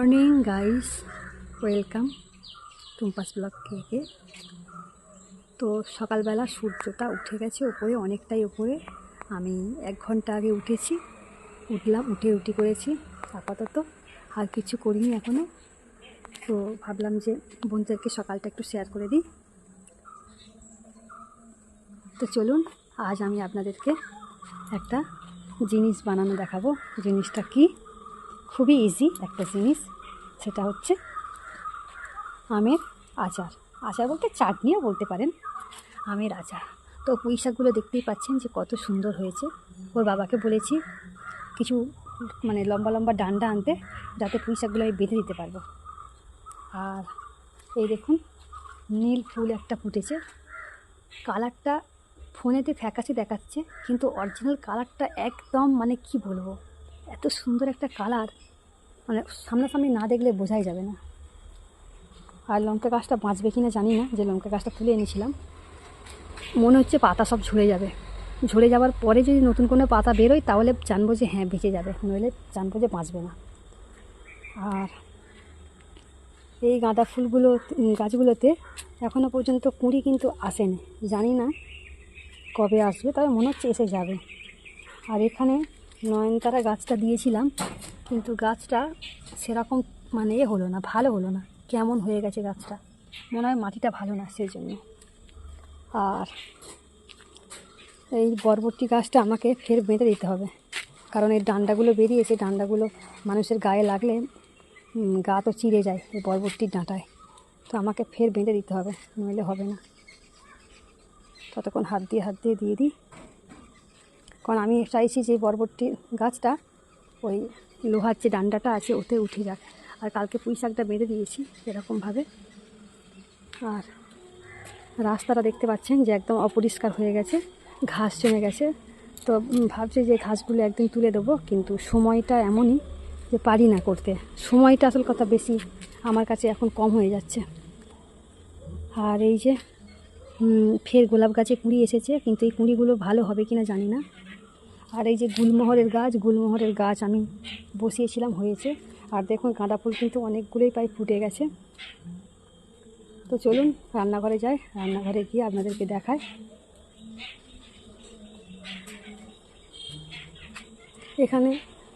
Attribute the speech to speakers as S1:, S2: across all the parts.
S1: Morning guys, welcome Tumpa's blog থেকে। তো সকালবেলা সূর্যটা উঠে গেছে ওপরে, অনেকটাই ওপরে। আমি 1 ঘন্টা আগে উঠেছি, উঠে রুটি করেছি। আপাতত আর কিছু করিনি এখনও। তো ভাবলাম যে বোনদেরকে সকালটা একটু শেয়ার করে দিই। তো চলুন, আজ আমি আপনাদেরকে একটা জিনিস বানানো দেখাবো। জিনিসটা কি? খুবই ইজি একটা জিনিস, সেটা হচ্ছে আমের আচার। আচার বলতে চাটনিও বলতে পারেন, আমের আচার। তো পুঁই শাকগুলো দেখতেই পাচ্ছেন যে কত সুন্দর হয়েছে। ওর বাবাকে বলেছি কিছু লম্বা লম্বা ডান্ডা আনতে, যাতে পুঁই শাকগুলো আমি বেঁধে দিতে পারবো। আর এই দেখুন, নীল ফুল একটা ফুটেছে। কালারটা ফোনেতে ফ্যাকাশে দেখাচ্ছে, কিন্তু অরিজিনাল কালারটা একদম কি বলবো, এত সুন্দর একটা কালার, সামনাসামনি না দেখলে বোঝাই যাবে না। আর লঙ্কা গাছটা বাঁচবে কি না জানি না, যে লঙ্কা গাছটা তুলে এনেছিলাম, মনে হচ্ছে পাতা সব ঝরে যাবে। ঝরে যাওয়ার পরে যদি নতুন কোনো পাতা বেরোয় তাহলে জানবো যে হ্যাঁ বেঁচে যাবে, নইলে জানবো যে বাঁচবে না। আর এই গাঁদা ফুলগুলো গাছগুলোতে এখনও পর্যন্ত কুঁড়ি কিন্তু আসেনি, জানি না কবে আসবে, তবে মনে হচ্ছে এসে যাবে। আর এখানে নয়নতারা গাছটা দিয়েছিলাম, কিন্তু গাছটা সেরকম হলো না, ভালো হলো না, কেমন হয়ে গেছে গাছটা। মনে হয় মাটিটা ভালো না, সেই জন্য। আর এই বরবটি গাছটা আমাকে ফের বেঁধে দিতে হবে, কারণ এই ডান্ডাগুলো বেরিয়েছে, ডান্ডাগুলো মানুষের গায়ে লাগলে গা তো চিড়ে যায় এই বরবটির ডাঁটায়। তো আমাকে ফের বেঁধে দিতে হবে, নইলে হবে না। ততক্ষণ হাত দিয়ে দিয়ে দিই, কারণ আমি চাইছি যে বরবটি গাছটা ওই লোহার যে ডান্ডাটা আছে ওতে উঠে যাক। আর কালকে পুঁই শাকটা বেঁধে দিয়েছি এরকমভাবে। আর রাস্তাটা দেখতে পাচ্ছেন যে একদম অপরিষ্কার হয়ে গেছে, ঘাস জমে গেছে। তো ভাবছি যে ঘাসগুলো একদিন তুলে দেবো, কিন্তু সময়টা এমনই যে পারি না করতে। সময়টা আসল কথা বেশি আমার কাছে এখন কম হয়ে যাচ্ছে। আর এই যে ফের গোলাপ গাছে কুঁড়ি এসেছে, কিন্তু এই কুঁড়িগুলো ভালো হবে কিনা জানি না। আর এই যে গুলমোহরের গাছ আমি বসিয়েছিলাম, হয়েছে। আর দেখুন গাঁদা ফুল কিন্তু অনেকগুলোই প্রায় ফুটে গেছে। তো চলুন রান্নাঘরে যাই, রান্নাঘরে গিয়ে আপনাদেরকে দেখায়। এখানে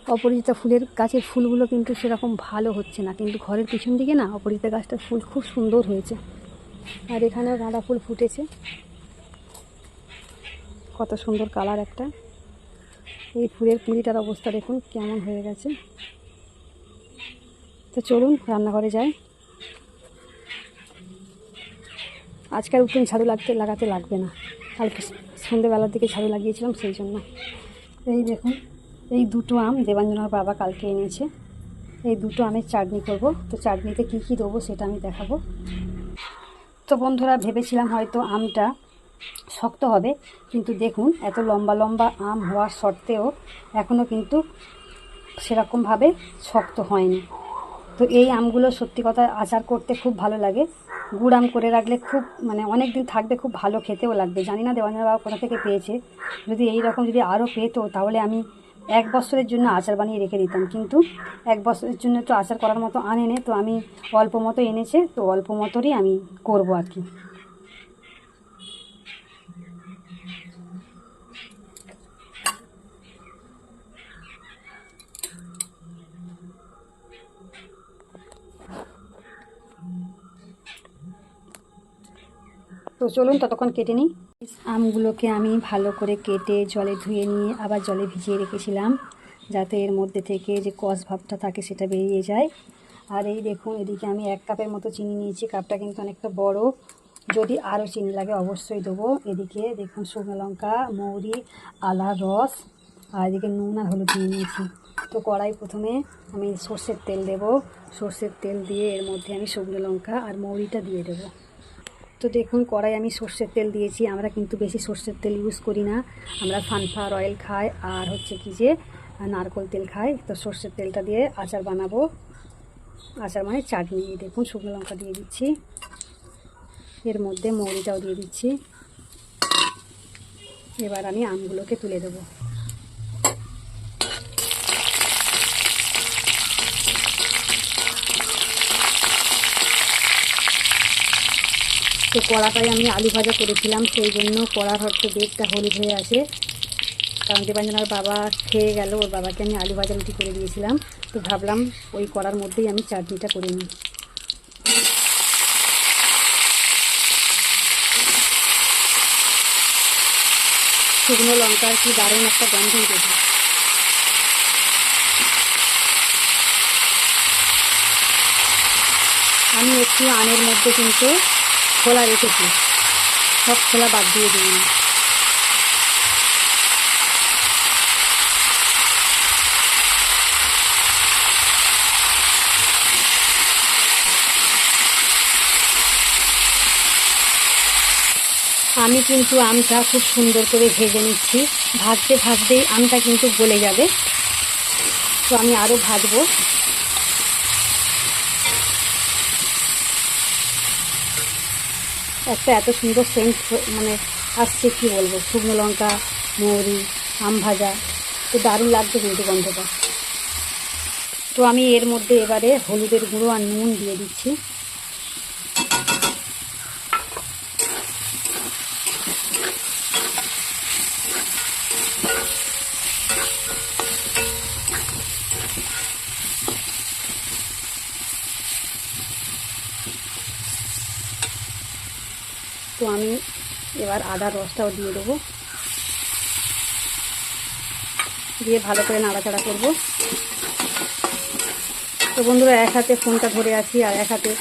S1: অপরাজিতা ফুলের গাছের ফুলগুলো কিন্তু সেরকম ভালো হচ্ছে না, কিন্তু ঘরের পিছন দিকে না অপরাজিতা গাছটার ফুল খুব সুন্দর হয়েছে। আর এখানেও গাঁদা ফুল ফুটেছে, কত সুন্দর কালার একটা। এই ফুলের কুঁড়িটার অবস্থা দেখুন কেমন হয়ে গেছে। তো চলুন রান্নাঘরে যাই। আজকাল উঠুন ঝাড়ু লাগাতে লাগবে না, কালকে সন্ধ্যেবেলার দিকে ঝাড়ু লাগিয়েছিলাম, সেই জন্য। এই দেখুন, এই দুটো আম দেবাঞ্জনার বাবা কালকে এনেছে। এই দুটো আমের চাটনি করব। তো চাটনিতে কী কী দেবো সেটা আমি দেখাবো। তো বন্ধুরা, ভেবেছিলাম হয়তো আমটা শক্ত হবে, কিন্তু দেখুন এত লম্বা লম্বা আম হওয়ার সত্ত্বেও এখনও কিন্তু সেরকমভাবে শক্ত হয়নি। তো এই আমগুলো সত্যি কথা আচার করতে খুব ভালো লাগে। গুড় আম করে রাখলে খুব অনেক দিন থাকবে, খুব ভালো খেতেও লাগবে। জানি না দেবাঞ্জন বাবা কোথা থেকে পেয়েছে, যদি এই রকম যদি আরও পেতো তাহলে আমি 1 বছরের জন্য আচার বানিয়ে রেখে দিতাম। কিন্তু 1 বছরের জন্য তো আচার করার মতো আনেনি, তো আমি অল্প মতো এনেছে, তো অল্প মতোরই আমি করবো আর কি। তো চলুন ততক্ষণ কেটে নিই। আমগুলোকে আমি ভালো করে কেটে জলে ধুয়ে নিয়ে আবার জলে ভিজিয়ে রেখেছিলাম, যাতে এর মধ্যে থেকে যে কষ ভাবটা থাকে সেটা বেরিয়ে যায়। আর এই দেখুন, এদিকে আমি 1 কাপের মতো চিনি নিয়েছি। কাপটা কিন্তু অনেকটা বড়, যদি আরও চিনি লাগে অবশ্যই দেবো। এদিকে দেখুন শুকনো লঙ্কা, মৌরি, আদার রস, আর এদিকে নুন আর হলুদ নিয়ে নিয়েছি। তো কড়াই প্রথমে আমি সর্ষের তেল দেব। সর্ষের তেল দিয়ে এর মধ্যে আমি শুকনো লঙ্কা আর মৌরিটা দিয়ে দেবো। তো দেখুন কড়াই আমি সর্ষের তেল দিয়েছি। আমরা কিন্তু বেশি সর্ষের তেল ইউজ করি না, আমরা সানফ্লাওয়ার অয়েল খাই, আর হচ্ছে কি যে নারকেল তেল খাই। তো সর্ষের তেলটা দিয়ে আচার বানাবো, আচার চাটনি। দেখুন শুকনো লঙ্কা দিয়ে দিচ্ছি, এর মধ্যে মৌরিটাও দিয়ে দিচ্ছি। এবার আমি আমগুলোকে তুলে দেবো। তো কড়াটায় আমি আলু ভাজা করেছিলাম, সেই জন্য কড়ার হয়তো বেগটা হলুদ হয়ে আসে, কারণ দেবাঞ্জনার বাবা খেয়ে গেল, ওর বাবাকে আমি আলু ভাজা রুটি করে দিয়েছিলাম। তো ভাবলাম ওই কড়ার মধ্যেই আমি চাটনিটা করে নিই। শুকনো লঙ্কার কি দারুণ একটা গন্ধ উঠেছে। আমি একটু আমের মধ্যে কিন্তু খোলা রেখেছি, সব খোলা বাদ দিয়ে দিই। আমি কিন্তু আমটা খুব সুন্দর করে ভেজে নিচ্ছি, ভাজতে ভাজতেই আমটা কিন্তু গলে যাবে। তো আমি আরও ভাজবো। একটা এত সুন্দর সেন্ট মানে আসছে, কি বলবো, শুকনো লঙ্কা, মৌরি, আম ভাজা, তো দারুণ লাগছে কিন্তু গন্ধটা। তো আমি এর মধ্যে এবারে হলুদের গুঁড়ো আর নুন দিয়ে দিচ্ছি। তো আমি এবার আদার রসটাও দিয়ে দেবো, দিয়ে ভালো করে নাড়াচাড়া করব। তো বন্ধুরা, এক হাতে ফোনটা ধরে আছি আর এক হাতে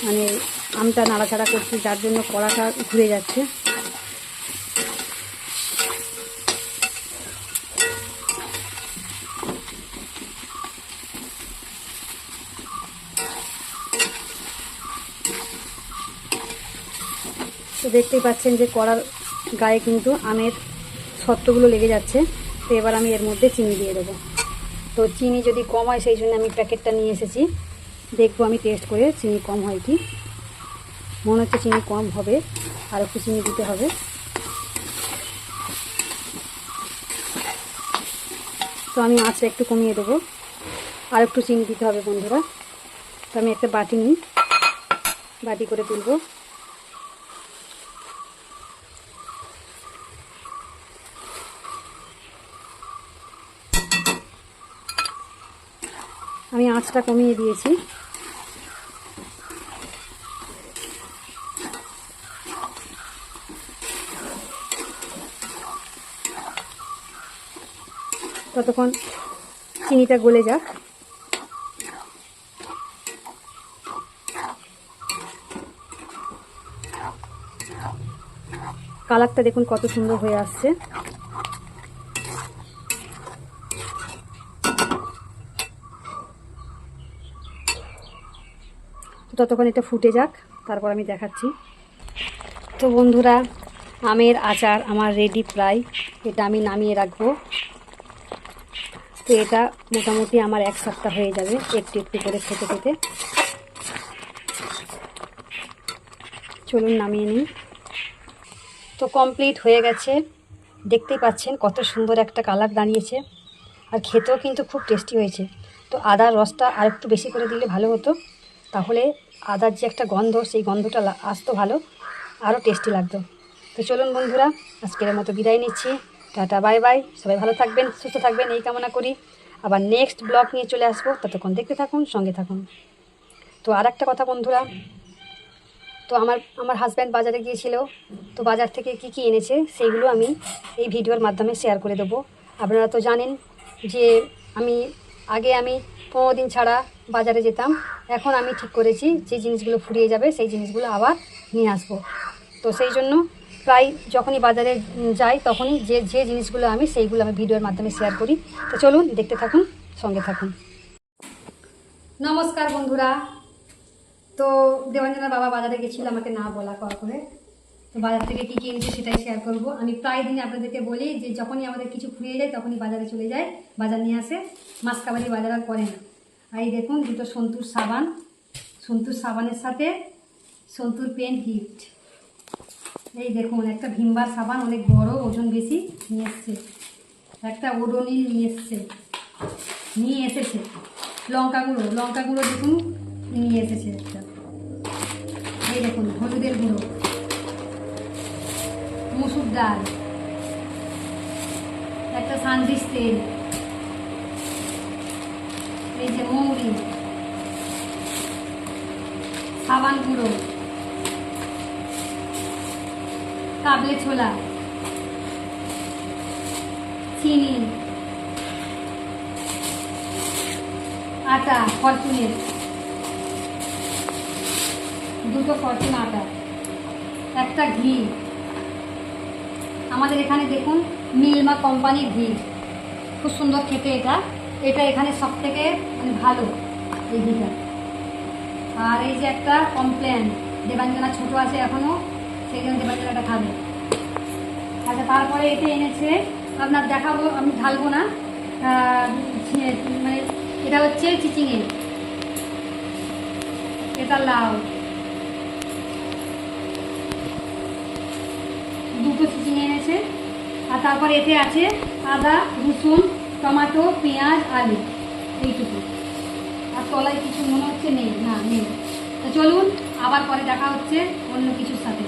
S1: মানে আমটা নাড়াচাড়া করছি, যার জন্য কড়াটা ঘুরে যাচ্ছে। তো দেখতেই পাচ্ছেন যে কড়ার গায়ে কিন্তু আমের সত্ত্বগুলো লেগে যাচ্ছে। তো এবার আমি এর মধ্যে চিনি দিয়ে দেবো। তো চিনি যদি কম হয় সেই জন্য আমি প্যাকেটটা নিয়ে এসেছি, দেখবো আমি টেস্ট করে চিনি কম হয় কি। মনে হচ্ছে চিনি কম হবে, আর একটু চিনি দিতে হবে। তো আমি আঁচটা একটু কমিয়ে দেবো, আর একটু চিনি দিতে হবে বন্ধুরা। তো আমি একটা বাটি নিই, বাটি করে তুলব। আমি আঁচটা কমিয়ে দিয়েছি। ততক্ষণ চিনিটা গলে যাক। কালারটা দেখুন কত সুন্দর হয়ে আসছে। তো ততক্ষণ এটা ফুটে যাক, তারপর আমি দেখাচ্ছি। তো বন্ধুরা, আমের আচার আমার রেডি প্রায়। এটা আমি নামিয়ে রাখবো। তো এটা মোটামুটি আমার 1 সপ্তাহ হয়ে যাবে একটু একটু করে খেতে খেতে। চলুন নামিয়ে নিই। তো কমপ্লিট হয়ে গেছে, দেখতেই পাচ্ছেন কত সুন্দর একটা কালার দাঁড়িয়েছে, আর খেতেও কিন্তু খুব টেস্টি হয়েছে। তো আদার রসটা আর একটু বেশি করে দিলে ভালো হতো, তাহলে আদার যে একটা গন্ধ, সেই গন্ধটা আসতো ভালো, আরও টেস্টি লাগতো। তো চলুন বন্ধুরা, আজকের মতো বিদায় নিচ্ছি। Tata, bye bye. সবাই ভালো থাকবেন, সুস্থ থাকবেন এই কামনা করি। আবার নেক্সট ব্লগ নিয়ে চলে আসবো, ততক্ষণ দেখতে থাকুন, সঙ্গে থাকুন। তো আর একটা কথা বন্ধুরা, তো আমার হাজব্যান্ড বাজারে গিয়েছিল, তো বাজার থেকে কি কি এনেছে সেইগুলো আমি এই ভিডিওর মাধ্যমে শেয়ার করে দেবো। আপনারা তো জানেন যে আগে আমি 15 দিন ছাড়া বাজারে যেতাম, এখন আমি ঠিক করেছি যে জিনিসগুলো ফুরিয়ে যাবে সেই জিনিসগুলো আবার নিয়ে আসবো। তো সেই জন্য প্রায় যখনই বাজারে যাই তখনই যে জিনিসগুলো সেইগুলো আমি ভিডিওর মাধ্যমে শেয়ার করি। তো চলুন দেখতে থাকুন, সঙ্গে থাকুন। নমস্কার বন্ধুরা। তো দেবাঞ্জনার বাবা বাজারে গেছিল আমাকে না বলা করে, তো বাজার থেকে কী কী এনেছে সেটাই শেয়ার করব। আমি প্রায় দিনই আপনাদেরকে বলি যে যখনই আমাদের কিছু ফুরিয়ে যায় তখনই বাজারে চলে যায়, বাজার নিয়ে আসে, মাছ কাবারি বাজার আর করে না। আর এই দেখুন দুটো সন্তুর সাবান, সন্তুর সাবানের সাথে সন্তুর পেন গিফট। এই দেখুন একটা ভিমবার সাবান, অনেক বড়, ওজন বেশি নিয়ে এসছে। একটা ওডোনিল নিয়ে এসেছে। লঙ্কা গুঁড়ো দেখুন নিয়ে এসেছে একটা। এই দেখুন হলুদের গুঁড়ো। মসুর ডাল, একটা সানডিশ তেল, এই যে মৌরি, সাবান গুঁড়ো, কাবলে ছোলা, চিনি, আটা ফরচুনের, দুটো ফরচুন আটা, একটা ঘি। আমাদের এখানে দেখুন মিলমা কোম্পানির ঘি, খুব সুন্দর খেতে এটা। এটা এখানে সব থেকে মানে ভালো এই ঘিটা। আর এই যে একটা কমপ্লেন, দেবাঞ্জনা ছোট আছে এখনো, সেই জন্য দেবাঞ্জনাটা খাবে। আচ্ছা, তারপরে এটা এনেছে, আপনার দেখাবো, আমি ঢালবো না, মানে এটা হচ্ছে চিচিঙে, এটা লাউ, দুটো চিচিঙে এনেছে। আর তারপর এতে আছে আদা, রসুন, টমেটো, পেঁয়াজ, আলু, এইটুকু। আর তলায় কিছু মনে হচ্ছে নেই, না নেই। তো চলুন, আবার পরে দেখা হচ্ছে অন্য কিছুর সাথে।